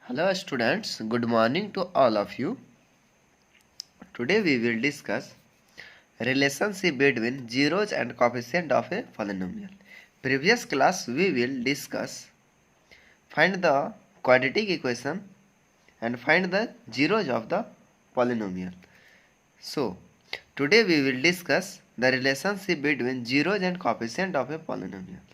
Hello students, good morning to all of you. Today we will discuss relationship between zeros and coefficient of a polynomial. Previous class we will discuss find the quadratic equation and find the zeros of the polynomial. So today we will discuss the relationship between zeros and coefficient of a polynomial.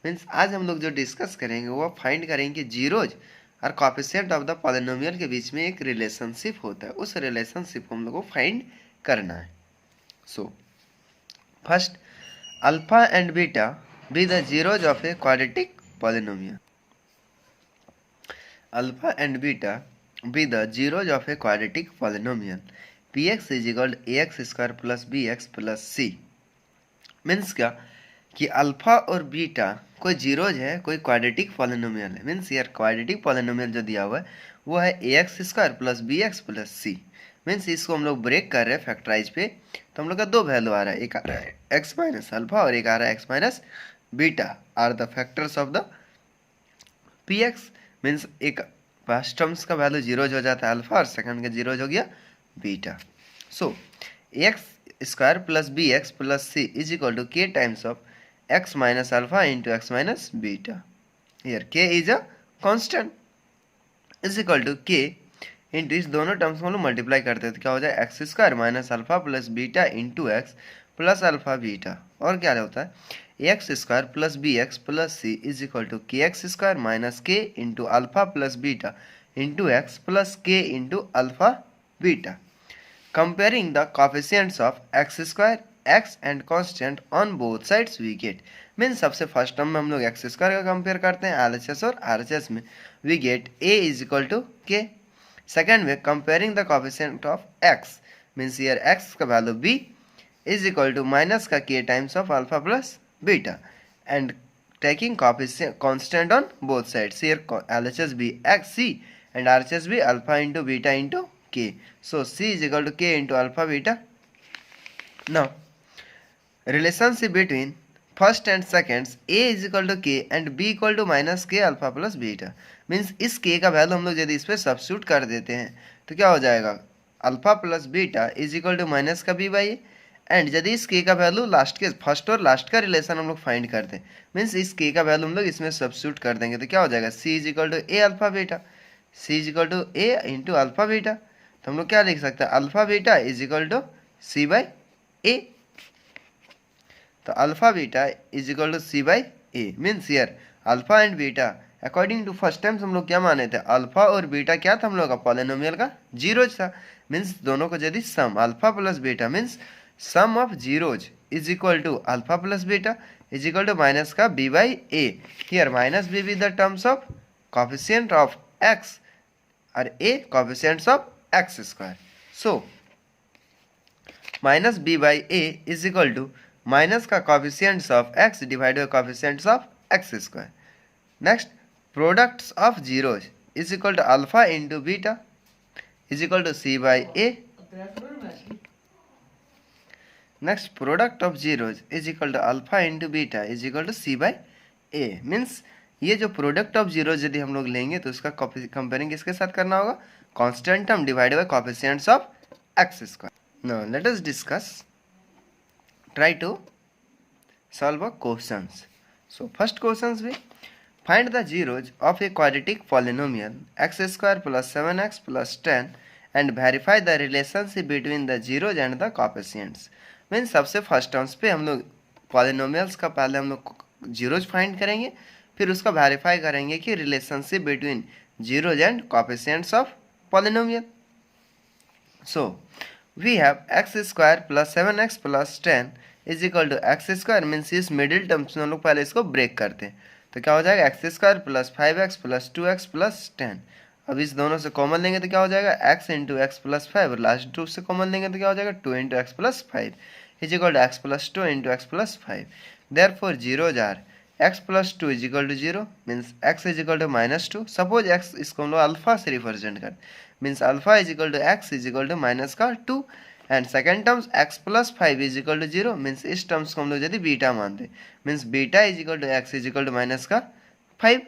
Means आज हम लोग जो discuss करेंगे वो find करेंगे zeros और coefficient of the polynomial के बीच में एक रिलेशनशिप होता है, उस रिलेशनशिप को हम लोग को फाइंड करना है. So first, alpha and beta be the zeros of a quadratic polynomial. Alpha and beta be the zeros of a quadratic polynomial. P X is equal A X square plus B X plus C. Means क्या कि alpha और beta कोई zeros है, कोई quadratic polynomial है. Means यार quadratic polynomial जो दिया हुआ है वो है A X square plus B X plus C. Means इसको हम लोग ब्रेक कर रहे हैं फैक्टराइज पे, तो हम लोग का दो वैल्यू आ रहा है, एक आ रहा है एक्स माइनस अल्फा और एक आ रहा है x minus beta are the factors of the P x. Means एक फर्स्ट टर्म्स का वैल्यू जीरोज हो जाता है अल्फा और सेकंड का जीरोज हो गया beta. So X square plus B X plus C is equal to K times of x minus alpha into x minus beta. Here k is a constant is equal to k into इस दोनों terms को हम लोग multiply करते हैं तो क्या हो जाए X square minus alpha plus beta into x plus alpha beta. और क्या होता है X square plus B X plus C is equal to K X square minus K into alpha plus beta into x plus K into alpha beta. Comparing the coefficients of x square X and constant on both sides we get. Means सबसे first term में हम लोग x square का compare करते हैं LHS और RHS में, we get A is equal to K. Second में comparing the coefficient of X, means here X का value B is equal to minus का K times of alpha plus beta and taking coefficient constant on both sides. Here LHS B X C and RHS B alpha into beta into K. So C is equal to K into alpha beta. Now relationship between first and seconds a is equal to k and b equal to minus k alpha plus beta. Means इस k का value हम लोग यदि इस पर substitute कर देते हैं तो क्या हो जाएगा alpha plus beta is equal to minus का बी बाई ए. एंड यदि इस k का वैल्यू लास्ट के फर्स्ट और लास्ट का रिलेशन हम लोग फाइंड करते हैं, मीन्स इस k का वैल्यू हम लोग इसमें सब्स्टिट्यूट कर देंगे तो क्या हो जाएगा c is equal to A alpha beta, c is equal to A into alpha beta. तो हम लोग क्या लिख सकते हैं alpha beta is equal to C by A. तो alpha beta is equal to C by A. Means here alpha and beta according to first times हम लोग क्या माने थे अल्फा और बीटा क्या था हम लोग का पॉलिनोमियल का जीरोज था. मीन्स दोनों को यदि sum alpha plus beta means sum of zeros is equal to alpha plus beta is equal to minus का b by a. Here minus b with the terms of coefficient of x और a coefficients of x square. So minus b by a is equal to minus का coefficients of x divide by coefficients of x square. Next products of zeros is equal to alpha into beta is equal to C by a. Next product of zeros is equal to alpha into beta is equal to C by A. Means ये जो product of zeros यदि हम लोग लेंगे तो उसका comparing किसके साथ करना होगा constant term divide by coefficients of x square. Now let us discuss try to solve a questions. So first questions we find the zeros of a quadratic polynomial x square plus 7x plus 10 and verify the relationship between the zeros and the coefficients. Means सबसे first terms पे हम लोग polynomials का पहले हम लोग zeros find करेंगे, फिर उसका वेरीफाई करेंगे कि relationship between zeros and coefficients of polynomial. So we have x square plus 7x plus 10 is equal to x square. Means इस मिडिल टर्म्स में हम लोग पहले इसको ब्रेक करते हैं तो क्या हो जाएगा x square plus 5x plus 2x plus 10. अब इस दोनों से कॉमन लेंगे तो क्या हो जाएगा x इंटू एक्स प्लस 5 और लास्ट टू से कॉमन लेंगे तो क्या हो जाएगा 2 into x plus 5 is equal to x plus 2 into x plus 5. Therefore zeros are x plus 2 is equal to 0 means x is equal to minus 2. Suppose x इसको हम लोग अल्फा से रिप्रेजेंट करते means alpha is equal to x is equal to minus का 2 and second terms x plus 5 is equal to 0 means इस terms को हम लोग यदि बीटा मानते means beta is equal to x is equal to minus का 5.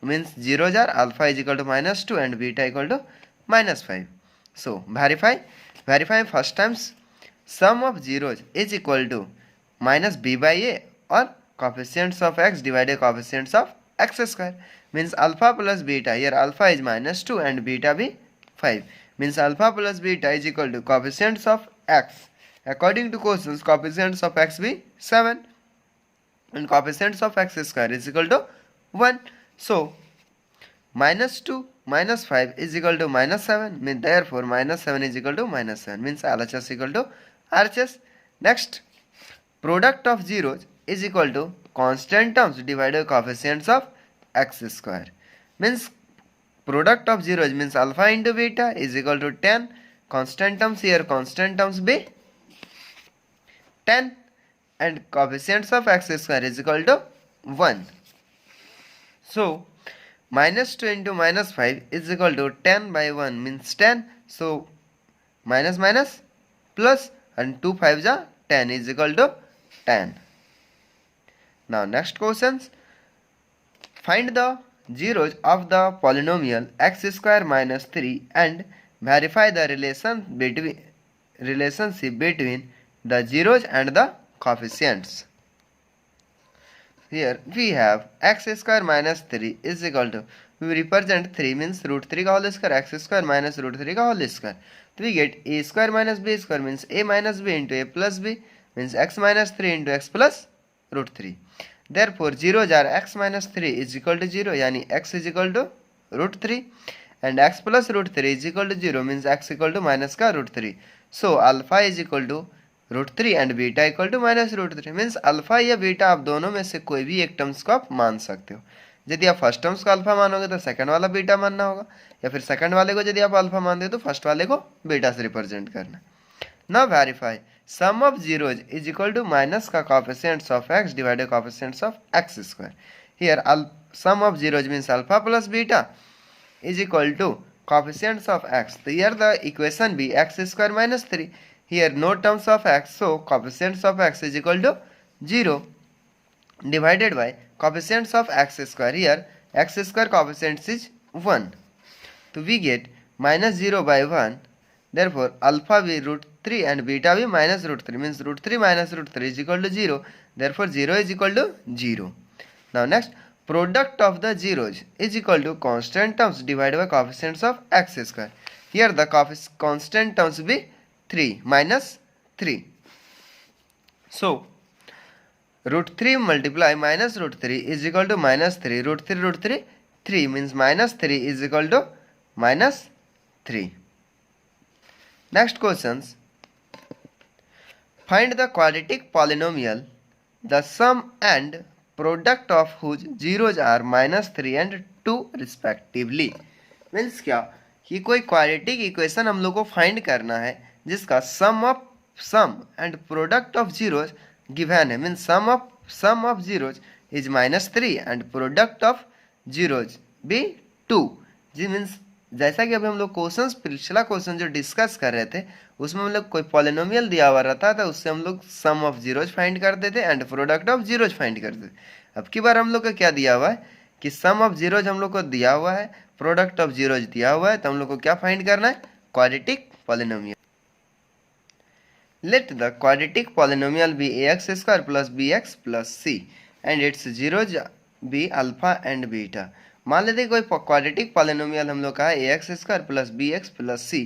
means zeros are alpha is equal to -2 and beta equal to -5. So verify first times sum of zeros is equal to minus b by a or coefficients of x divided coefficients of x square, means alpha plus beta. Here alpha is -2 and beta be 5, means alpha plus beta is equal to coefficients of x. According to questions, coefficients of x be 7 and coefficients of x square is equal to 1. So -2 minus 5 is equal to -7, means therefore -7 is equal to -7, means LHS equal to RHS. Next, product of zeros is equal to constant terms divided coefficients of x square, means product of zeros means alpha into beta is equal to 10. Constant terms, here constant terms be 10 and coefficients of x square is equal to 1. So -2 into -5 is equal to 10 by 1 means 10. So minus minus plus and 2 5s are 10 is equal to 10. Now next questions. Find the zeros of the polynomial x square minus 3 and verify the relationship between the zeros and the coefficients. Here we have x square minus 3 is equal to, we represent 3 means root 3 का whole square, x square minus root 3 का whole square. So we get a square minus b square means a minus b into a plus b, means x minus 3 into x plus root 3. Therefore zeros are x minus 3 is equal to 0, यानी x is equal to root 3 and x plus root 3 is equal to 0, means x equal to minus का root 3. So alpha is equal to root 3 and beta equal to minus root 3, means alpha या beta आप दोनों में से कोई भी एक terms को आप मान सकते हो. यदि आप फर्स्ट टर्म्स को अल्फा मानोगे तो सेकंड वाला बीटा मानना होगा, या फिर सेकंड वाले को यदि आप अल्फा मानते हो तो फर्स्ट वाले को बीटा से रिप्रेजेंट करना. Now verify sum of zeros is equal to minus का coefficients of x divided coefficients of x square. Here sum of zeros means alpha plus beta is equal to coefficients of x. तो here the equation b x square minus 3. Here no terms of x, so coefficients of x is equal to 0 divided by coefficients of x square. Here x square coefficients is 1. So we get minus 0 by 1. Therefore alpha be root 3 and beta be minus root 3, means root 3 minus root 3 is equal to 0. Therefore 0 is equal to 0. Now next, product of the zeros is equal to constant terms divided by coefficients of x square. Here the constant terms be 3 minus 3. So root 3 multiply minus root 3 is equal to minus 3. Root 3 3 means minus 3 is equal to minus 3. Next questions. Find the quadratic polynomial, the sum and product of whose zeros are minus 3 and 2 respectively. Means क्या कि कोई quadratic equation हम लोग को find करना है जिसका sum and product of zeros given है. Means sum of zeros is minus 3 and product of zeros b 2. जी मीन्स जैसा कि अभी हम लोग पिछला क्वेश्चन जो डिस्कस कर रहे थे उसमें हम लोग कोई पॉलिनोमियल दिया हुआ रहता था, उससे हम लोग सम ऑफ जीरोज फाइंड करते थे and product of zeros find करते थे. अब की बार हम लोग को क्या दिया हुआ है कि सम ऑफ जीरोज हम लोग को दिया हुआ है, प्रोडक्ट ऑफ जीरोज दिया हुआ है, तो हम लोग को क्या फाइंड करना है, quadratic polynomial. Let the quadratic polynomial be ax square plus bx plus c and its zeros be alpha and beta. मान लेते कोई क्वाड्रेटिक पॉलिनोमियल हम लोग का है ax square plus bx plus c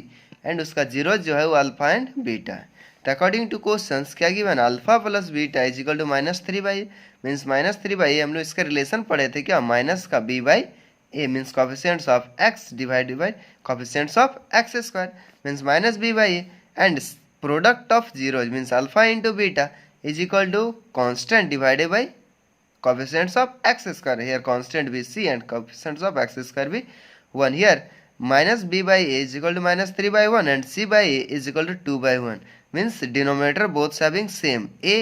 and उसका जीरोज जो है वो अल्फा एंड बीटा है. तो अकॉर्डिंग टू क्वेश्चंस क्या given, alpha plus beta is equal to minus 3 by A, means minus 3 by a. हम लोग इसका रिलेशन पढ़े थे क्या, माइनस का b by A means coefficients of x divided by coefficients of x square means minus b by a and product of zeros means alpha into beta is equal to constant divided by coefficients of x square. Here constant be c and coefficients of x square be 1. Here minus b by a is equal to minus 3 by 1 and c by a is equal to 2 by 1, means denominator both having same a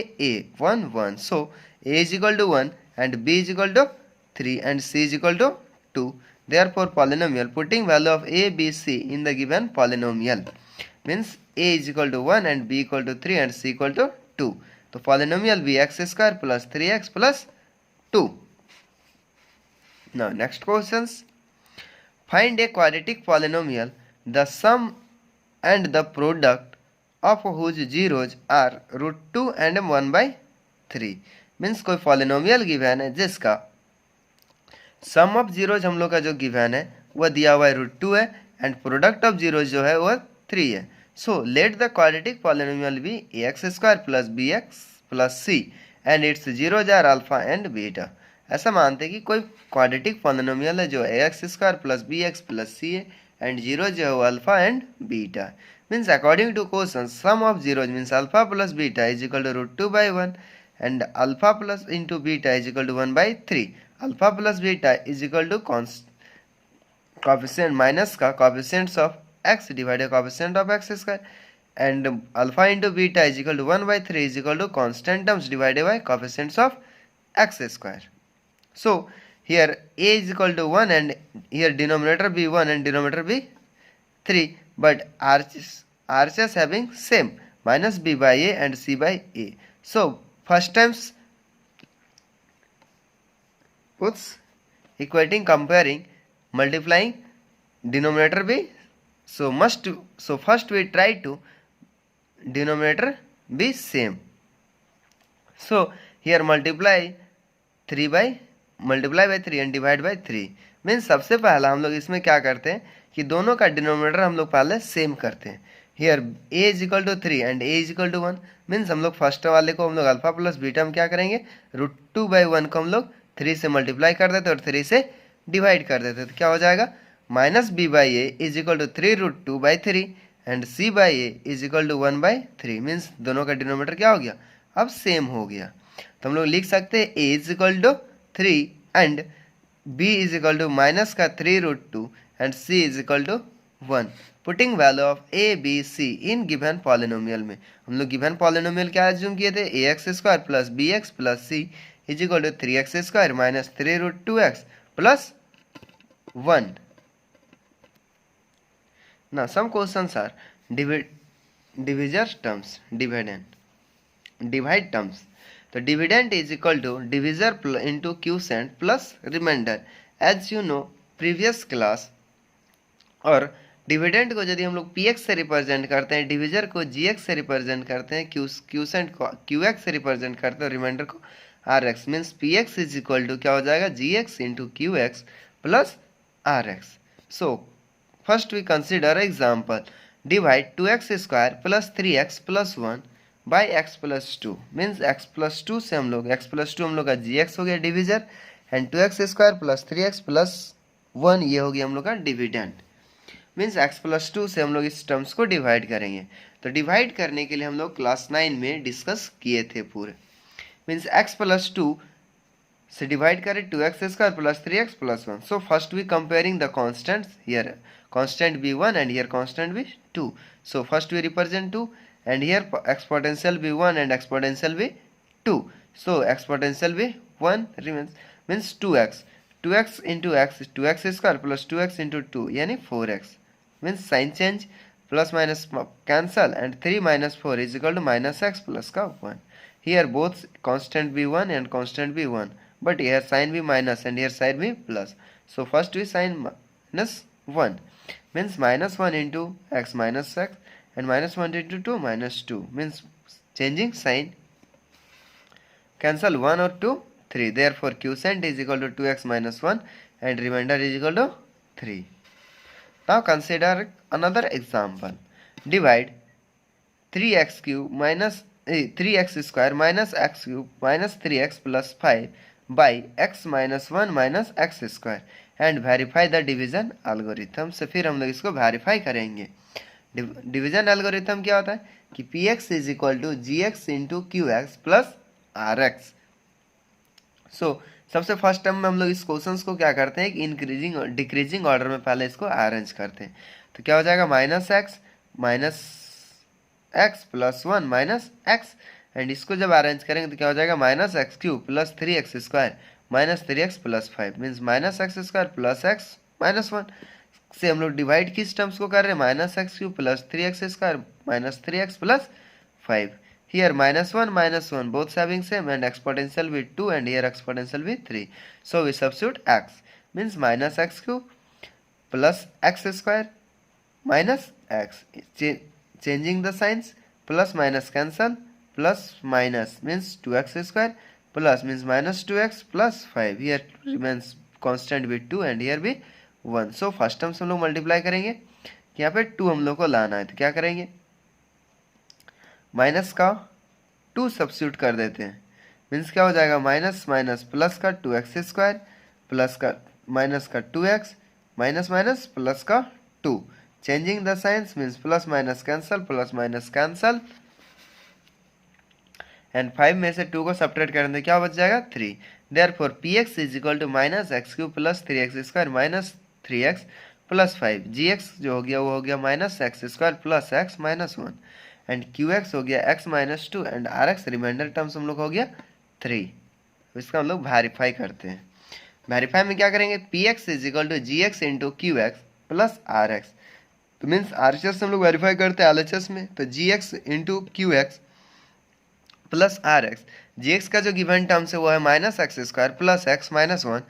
1 1. So a is equal to 1 and b is equal to 3 and c is equal to 2. Therefore polynomial, putting value of a b c in the given polynomial, means a is equal to 1 and b equal to 3 and c equal to 2. तो polynomial be x square plus 3x plus 2. Now next questions. Find a quadratic polynomial, the sum and the product of whose zeros are √2 and 1/3. Means कोई polynomial given है जिसका सम of zeros हम लोग का जो given है वह दिया हुआ है √2 है एंड प्रोडक्ट ऑफ जीरोज जो है वह 3 है. So let the quadratic polynomial be ax² plus bx plus c and its zeros are alpha and beta. ऐसा मानते हैं कि कोई क्वाड्रेटिक पॉलिनोमियल है जो ax² plus bx plus c है एंड जीरो जो है वो alpha and beta. Means according to question sum of zeros means alpha plus beta is equal to √2/1 and alpha plus into beta is equal to 1/3. alpha plus beta is equal to coefficient minus का coefficients of x divided coefficient of x square and alpha into beta is equal to 1/3 is equal to constant terms divided by coefficients of x square. So here a is equal to 1 and here denominator be 1 and denominator be 3, but RHS having same minus b by a and c by a. So first times puts equating comparing multiplying denominator be so first we try to denominator be same. So here multiply by 3 and divide by 3 means सबसे पहला हम लोग इसमें क्या करते हैं कि दोनों का डिनोमिनेटर हम लोग पहले सेम करते हैं. Here a is equal to 3 and a is equal to 1 means हम लोग फर्स्ट वाले को हम लोग अल्फा प्लस बीटा हम क्या करेंगे √2/1 को हम लोग 3 से मल्टीप्लाई कर देते और 3 से डिवाइड कर देते. तो क्या हो जाएगा minus b by a is equal to 3 √2/3 and c by a is equal to 1/3 means दोनों का डिनोमिनेटर क्या हो गया अब सेम हो गया. तो हम लोग लिख सकते हैं a is equal to 3 and b is equal to minus का 3 √2 and c is equal to 1. Putting value of a b c in given polynomial में हम लोग गिवन पॉलिनोमियल क्या एज्यूम किए थे ax² plus bx plus c is equal to 3x² minus 3 √2x plus 1. Now some questions are divisor terms, divide terms. So dividend is equal to divisor into quotient plus remainder. As you know previous class और dividend को यदि हम लोग px से represent करते हैं, divisor को gx से रिप्रेजेंट करते हैं, क्यूसेंट को qx से रिप्रेजेंट करते हैं और रिमाइंडर को rx means px is equal to क्या हो जाएगा gx into qx plus rx. So first we consider example divide 2x² plus 3x plus 1 by x plus 2 means x plus 2 से हम लोग x प्लस 2 हम लोग का gx हो गया divisor and 2x² plus 3x plus 1 ये हो गया हम लोग का डिविडेंड. मीन्स x प्लस 2 से हम लोग इस टर्म्स को डिवाइड करेंगे. तो डिवाइड करने के लिए हम लोग क्लास 9 में डिस्कस किए थे पूरे. मीन्स x प्लस 2 से डिवाइड करें 2x² plus 3x plus 1. So first we comparing the constants. Here constant b1 and here constant b2. So first we represent 2 and here exponential b1 and exponential b2. So exponential b1 remains means 2x into x 2x² plus 2x into 2 यानी 4x means sign change plus minus cancel and 3 minus 4 is equal to minus x plus का 1. Here both constant b1 and constant b1 but here sign b minus and here sign b plus. So first we sign minus 1 means minus 1 into x minus x and minus 1 into 2 minus 2 means changing sign cancel 1 or 2 3. Therefore quotient is equal to 2x minus 1 and remainder is equal to 3. Now consider another example. Divide 3x² minus 3x² minus x³ minus 3x plus 5 by x minus 1 minus x square and verify the division algorithm. से फिर हम लोग इसको verify करेंगे. Division algorithm क्या होता है कि px is equal to gx into qx plus rx. So सबसे फर्स्ट टाइम में हम लोग इस क्वेश्चंस को क्या करते हैं कि इंक्रीजिंग और डिक्रीजिंग ऑर्डर में पहले इसको अरेंज करते हैं. तो क्या हो जाएगा minus x plus 1 minus x and इसको जब अरेंज करेंगे तो क्या हो जाएगा minus x³ plus 3x² minus 3x plus 5 means minus x² plus x minus 1 से हम लोग डिवाइड किस टर्म्स को कर रहे हैं minus x³ plus 3x² minus 3x plus 5. Here minus 1 both having same and exponential with 2 and here exponential with 3. So we substitute x means minus x cube plus x square minus x. Changing the signs, plus minus cancel, plus minus means 2x square, plus means minus 2x plus 5. Here remains constant with 2 and here भी 1. So first term से हम लोग multiply करेंगे, यहाँ पे 2 हम लोग को लाना है, तो क्या करेंगे, माइनस का 2 सब्स्टिट्यूट कर देते हैं, मीन्स क्या हो जाएगा, माइनस माइनस प्लस का 2x स्क्वायर प्लस का माइनस का 2x माइनस माइनस प्लस का 2. Changing the science means plus minus cancel and 5 में से 2 को सब्ट्रैक्ट करेंगे क्या बच जाएगा 3. Therefore px is equal to minus x cube plus 3x square minus 3x plus 5. gx जो हो गया वो हो गया minus x square plus x minus 1 and qx हो गया x minus 2 and rx remainder terms हम लोग हो गया 3. इसका हम लोग वेरीफाई करते हैं. वेरीफाई में क्या करेंगे, px is equal to gx into qx plus rx. तो मीन्स RHS हम लोग वेरीफाई करते हैं LHS में, तो gx into qx plus rx. gx का जो गिवन टर्म्स है वो है minus x square plus x minus 1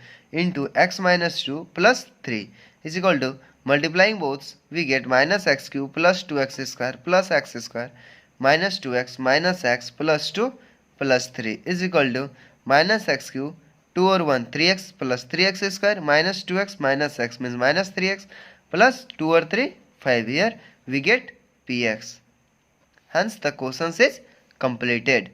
into x minus 2 plus 3 is equal to multiplying boths we get minus x cube plus 2x square plus x square minus 2x minus x plus 2 plus 3 is equal to minus x cube 2 और 1 3x plus 3x square minus 2x minus x means minus 3x plus 2 और 3 5. Here we get px. Hence the question is completed.